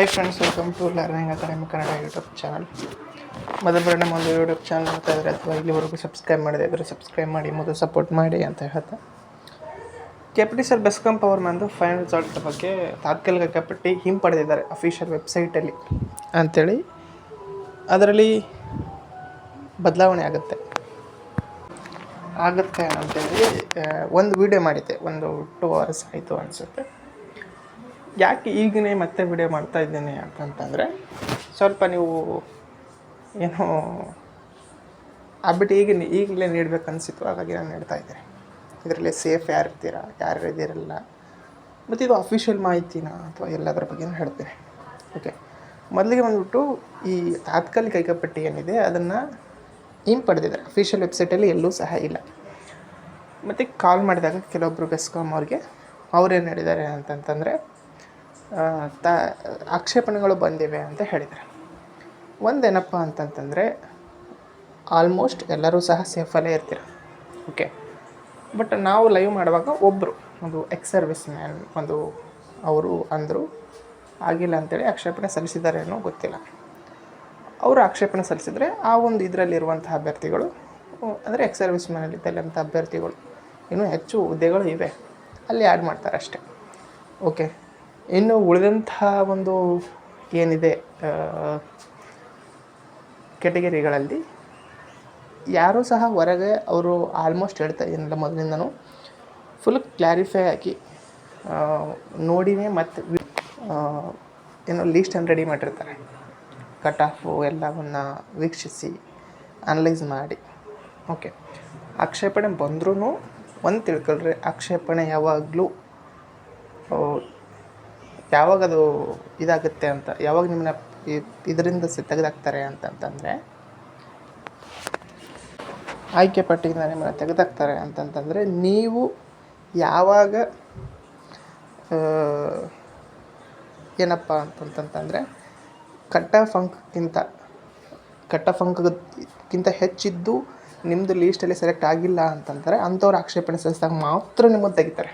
Hi friends, welcome to learning academy Kannada YouTube channel. ಮೊದಲ ನಮ್ಮ ಒಂದು ಯೂಟ್ಯೂಬ್ ಚಾನಲ್ ನೋಡ್ತಾ ಇದ್ದರೆ ಅಥವಾ ಇಲ್ಲಿವರೆಗೂ ಸಬ್ಸ್ಕ್ರೈಬ್ ಮಾಡಿದೆ ಇದ್ದರೆ ಸಬ್ಸ್ಕ್ರೈಬ್ ಮಾಡಿ ಮೊದಲು ಸಪೋರ್ಟ್ ಮಾಡಿ ಅಂತ ಹೇಳ್ತಾ, KPTCL ಬೆಸ್ಕಾಂ ಪವರ್ ಮ್ಯಾನ್ದು ಫೈನಲ್ ರಿಸಲ್ಟ್ ಬಗ್ಗೆ ತಾತ್ಕಾಲಿಕ ವೇಳಾಪಟ್ಟಿ ಹಿಂಪಡೆದಿದ್ದಾರೆ ಅಫಿಷಿಯಲ್ ವೆಬ್ಸೈಟಲ್ಲಿ ಅಂಥೇಳಿ. ಅದರಲ್ಲಿ ಬದಲಾವಣೆ ಆಗುತ್ತೆ ಅಂಥೇಳಿ ಒಂದು ವಿಡಿಯೋ ಮಾಡಿದ್ದೆ, ಒಂದು 2 hours ಆಯಿತು ಅನಿಸುತ್ತೆ. ಯಾಕೆ ಈಗನೇ ಮತ್ತೆ ವಿಡಿಯೋ ಮಾಡ್ತಾ ಇದ್ದೇನೆ ಅಂತಂತಂದರೆ, ಸ್ವಲ್ಪ ನೀವು ಏನೋ ಅಪ್ಡೇಟ್ ಈಗಲೇ ನೀಡಬೇಕು ಅನಿಸಿತ್ತು, ಹಾಗಾಗಿ ನಾನು ನೀಡ್ತಾ ಇದ್ದೇನೆ. ಇದರಲ್ಲಿ ಸೇಫ್ ಯಾರು ಇರ್ತೀರಾ, ಯಾರು ಇದಿರಲ್ಲ, ಮತ್ತು ಇದು ಅಫಿಷಿಯಲ್ ಮಾಹಿತಿನ ಅಥವಾ ಎಲ್ಲದರ ಬಗ್ಗೆ ಹೇಳ್ತೇನೆ. ಓಕೆ, ಮೊದಲಿಗೆ ಬಂದ್ಬಿಟ್ಟು ಈ ತಾತ್ಕಾಲಿಕ ವೇಳಾಪಟ್ಟಿ ಏನಿದೆ ಅದನ್ನು ಹಿಂಪಡೆದಿದ್ದಾರೆ. ಅಫಿಷಿಯಲ್ ವೆಬ್ಸೈಟಲ್ಲಿ ಎಲ್ಲೂ ಸಹ ಇಲ್ಲ. ಮತ್ತು ಕಾಲ್ ಮಾಡಿದಾಗ ಕೆಲವೊಬ್ಬರು ಬೆಸ್ಕಾಂ ಅವ್ರಿಗೆ ಅವ್ರೇನು ಹೇಳಿದ್ದಾರೆ ಅಂತಂತಂದರೆ, ಆಕ್ಷೇಪಣೆಗಳು ಬಂದಿವೆ ಅಂತ ಹೇಳಿದ್ದಾರೆ. ಒಂದೇನಪ್ಪ ಅಂತಂತಂದರೆ, ಆಲ್ಮೋಸ್ಟ್ ಎಲ್ಲರೂ ಸಹ ಸೇಫಲ್ಲೇ ಇರ್ತೀರ. ಓಕೆ, ಬಟ್ ನಾವು ಲೈವ್ ಮಾಡುವಾಗ ಒಬ್ಬರು ಒಂದು ಸರ್ವಿಸ್ ಮ್ಯಾನ್ ಅವರು ಅಂದರು ಆಗಿಲ್ಲ ಅಂಥೇಳಿ ಆಕ್ಷೇಪಣೆ ಸಲ್ಲಿಸಿದ್ದಾರೆ ಅನ್ನೋ ಗೊತ್ತಿಲ್ಲ. ಅವರು ಆಕ್ಷೇಪಣೆ ಸಲ್ಲಿಸಿದರೆ ಆ ಒಂದು ಇದರಲ್ಲಿರುವಂತಹ ಅಭ್ಯರ್ಥಿಗಳು, ಅಂದರೆ ಸರ್ವಿಸ್ ಮ್ಯಾನಲ್ಲಿದ್ದಂಥ ಅಭ್ಯರ್ಥಿಗಳು, ಇನ್ನೂ ಹೆಚ್ಚು ಹುದ್ದೆಗಳು ಇವೆ, ಅಲ್ಲಿ ಆ್ಯಡ್ ಮಾಡ್ತಾರೆ ಅಷ್ಟೇ. ಓಕೆ, ಇನ್ನು ಉಳಿದಂತಹ ಒಂದು ಏನಿದೆ ಕೆಟಗರಿಗಳಲ್ಲಿ ಯಾರೂ ಸಹ ಹೊರಗೆ ಅವರು ಆಲ್ಮೋಸ್ಟ್ ಹೇಳ್ತಾ ಏನಿಲ್ಲ, ಮೊದಲಿಂದನೂ ಫುಲ್ ಕ್ಲಾರಿಫೈ ಆಗಿ ನೋಡಿನೇ ಮತ್ತು ಏನೋ ಲೀಸ್ಟನ್ನು ರೆಡಿ ಮಾಡಿರ್ತಾರೆ. ಕಟ್ ಆಫು ಎಲ್ಲವನ್ನು ವೀಕ್ಷಿಸಿ ಅನಲೈಸ್ ಮಾಡಿ. ಓಕೆ, ಆಕ್ಷೇಪಣೆ ಬಂದ್ರೂ ಒಂದು ತಿಳ್ಕೊಳ್ರಿ, ಆಕ್ಷೇಪಣೆ ಯಾವಾಗಲೂ ಯಾವಾಗ ಅದು ಇದಾಗುತ್ತೆ ಅಂತ, ಯಾವಾಗ ನಿಮ್ಮನ್ನ ಇದರಿಂದ ತೆಗೆದಾಕ್ತಾರೆ ಅಂತಂತಂದರೆ, ಆಯ್ಕೆ ಪಟ್ಟಿಯಿಂದ ನಿಮ್ಮನ್ನು ತೆಗೆದಾಕ್ತಾರೆ ಅಂತಂತಂದರೆ, ನೀವು ಯಾವಾಗ ಏನಪ್ಪ ಅಂತಂತಂದರೆ ಕಟ್ ಆಫ್ ಅಂಕಕ್ಕಿಂತ ಹೆಚ್ಚಿದ್ದು ನಿಮ್ಮದು ಲೀಸ್ಟಲ್ಲಿ ಸೆಲೆಕ್ಟ್ ಆಗಿಲ್ಲ ಅಂತಂದರೆ ಅಂಥವ್ರು ಆಕ್ಷೇಪಣೆ ಸಲ್ಲಿಸಿದಾಗ ಮಾತ್ರ ನಿಮ್ಮನ್ನು ತೆಗಿತಾರೆ.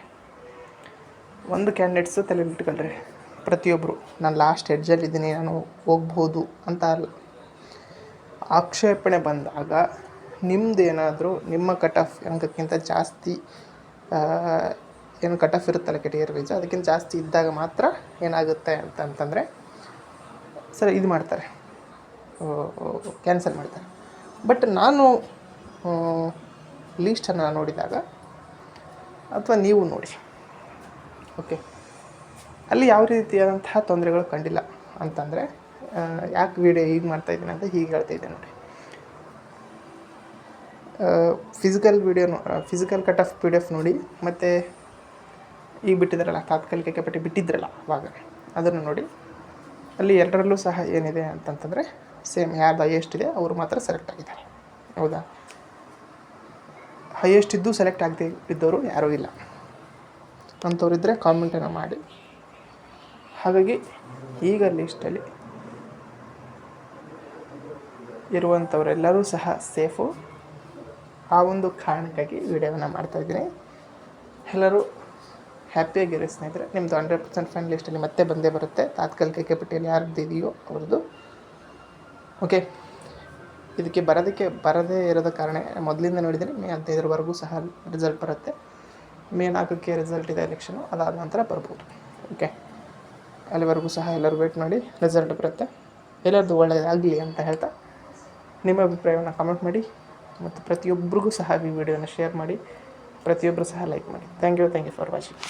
ಒಂದು ಕ್ಯಾಂಡಿಡೇಟ್ಸು ತಲೆಯಲ್ಲಿಟ್ಕೊಳ್ರಿ, ಪ್ರತಿಯೊಬ್ಬರು ನಾನು ಲಾಸ್ಟ್ ಎಡ್ಜಲ್ಲಿದ್ದೀನಿ, ನಾನು ಹೋಗ್ಬೋದು ಅಂತ ಅಲ್ಲ. ಆಕ್ಷೇಪಣೆ ಬಂದಾಗ ನಿಮ್ಮದೇನಾದರೂ ನಿಮ್ಮ ಕಟ್ ಆಫ್ ಅಂಕಕ್ಕಿಂತ ಜಾಸ್ತಿ ಏನು ಕಟ್ ಆಫ್ ಇರುತ್ತಲ್ಲ ಕೆಟಗರಿ ವೈಸ್, ಅದಕ್ಕಿಂತ ಜಾಸ್ತಿ ಇದ್ದಾಗ ಮಾತ್ರ ಏನಾಗುತ್ತೆ ಅಂತಂತಂದರೆ ಸರಿ ಇದು ಮಾಡ್ತಾರೆ, ಕ್ಯಾನ್ಸಲ್ ಮಾಡ್ತಾರೆ. ಬಟ್ ನಾನು ಲೀಸ್ಟನ್ನು ನೋಡಿದಾಗ, ಅಥವಾ ನೀವು ನೋಡಿ, ಓಕೆ, ಅಲ್ಲಿ ಯಾವ ರೀತಿಯಾದಂತಹ ತೊಂದರೆಗಳು ಕಂಡಿಲ್ಲ ಅಂತಂದರೆ, ಯಾಕೆ ವಿಡಿಯೋ ಹೀಗೆ ಮಾಡ್ತಾಯಿದ್ದೀನಿ ಅಂತ ಹೀಗೆ ಹೇಳ್ತಾಯಿದ್ದೆ ನೋಡಿ. ಫಿಸಿಕಲ್ ಕಟ್ ಆಫ್ PDF ನೋಡಿ, ಮತ್ತು ಈಗ ಬಿಟ್ಟಿದ್ದಾರಲ್ಲ ತಾತ್ಕಾಲಿಕ ವೇಳಾಪಟ್ಟಿ ಬಿಟ್ಟಿದ್ರಲ್ಲ ಅವಾಗ, ಅದನ್ನು ನೋಡಿ. ಅಲ್ಲಿ ಎರಡರಲ್ಲೂ ಸಹ ಏನಿದೆ ಅಂತಂತಂದರೆ ಸೇಮ್, ಯಾರ್ದು ಹೈಯೆಸ್ಟ್ ಇದೆ ಅವರು ಮಾತ್ರ ಸೆಲೆಕ್ಟ್ ಆಗಿದ್ದಾರೆ. ಹೌದಾ? ಹೈಯೆಸ್ಟ್ ಇದ್ದು ಸೆಲೆಕ್ಟ್ ಆಗದೆ ಇದ್ದವರು ಯಾರೂ ಇಲ್ಲ. ಅಂಥವ್ರಿದ್ದರೆ ಕಾಮೆಂಟನ್ನು ಮಾಡಿ. ಹಾಗಾಗಿ ಈಗ ಲಿಸ್ಟಲ್ಲಿ ಇರುವಂಥವರೆಲ್ಲರೂ ಸಹ ಸೇಫು. ಆ ಒಂದು ಕಾರಣಕ್ಕಾಗಿ ವಿಡಿಯೋವನ್ನು ಮಾಡ್ತಾಯಿದ್ದೀನಿ. ಎಲ್ಲರೂ ಹ್ಯಾಪಿಯಾಗಿರಿ ಸ್ನೇಹಿತರೆ. ನಿಮ್ಮದು 100% ಫೈನಲ್ ಲಿಸ್ಟಲ್ಲಿ ಮತ್ತೆ ಬಂದೇ ಬರುತ್ತೆ, ತಾತ್ಕಾಲಿಕ ವೇಳಾಪಟ್ಟಿಯಲ್ಲಿ ಯಾರ್ದು ಇದೆಯೋ ಅವ್ರದ್ದು. ಓಕೆ, ಇದಕ್ಕೆ ಬರದೇ ಇರೋದ ಕಾರಣ ಮೊದಲಿಂದ ನೋಡಿದರೆ ಮೇ 15ರವರೆಗೂ ಸಹ ರಿಸಲ್ಟ್ ಬರುತ್ತೆ. ಮೇ 4ಕ್ಕೆ ರಿಸಲ್ಟ್ ಇದೆ ಎಲೆಕ್ಷನು, ಅದಾದ ನಂತರ ಬರ್ಬೋದು. ಓಕೆ, ಅಲ್ಲಿವರೆಗೂ ಸಹ ಎಲ್ಲರೂ ವೇಟ್ ಮಾಡಿ, ರಿಸಲ್ಟ್ ಬರುತ್ತೆ. ಎಲ್ಲರದ್ದು ಒಳ್ಳೆಯದಾಗಲಿ ಅಂತ ಹೇಳ್ತಾ, ನಿಮ್ಮ ಅಭಿಪ್ರಾಯವನ್ನು ಕಾಮೆಂಟ್ ಮಾಡಿ, ಮತ್ತು ಪ್ರತಿಯೊಬ್ಬರಿಗೂ ಸಹ ಈ ವಿಡಿಯೋನ ಶೇರ್ ಮಾಡಿ, ಪ್ರತಿಯೊಬ್ಬರು ಸಹ ಲೈಕ್ ಮಾಡಿ. Thank you for watching.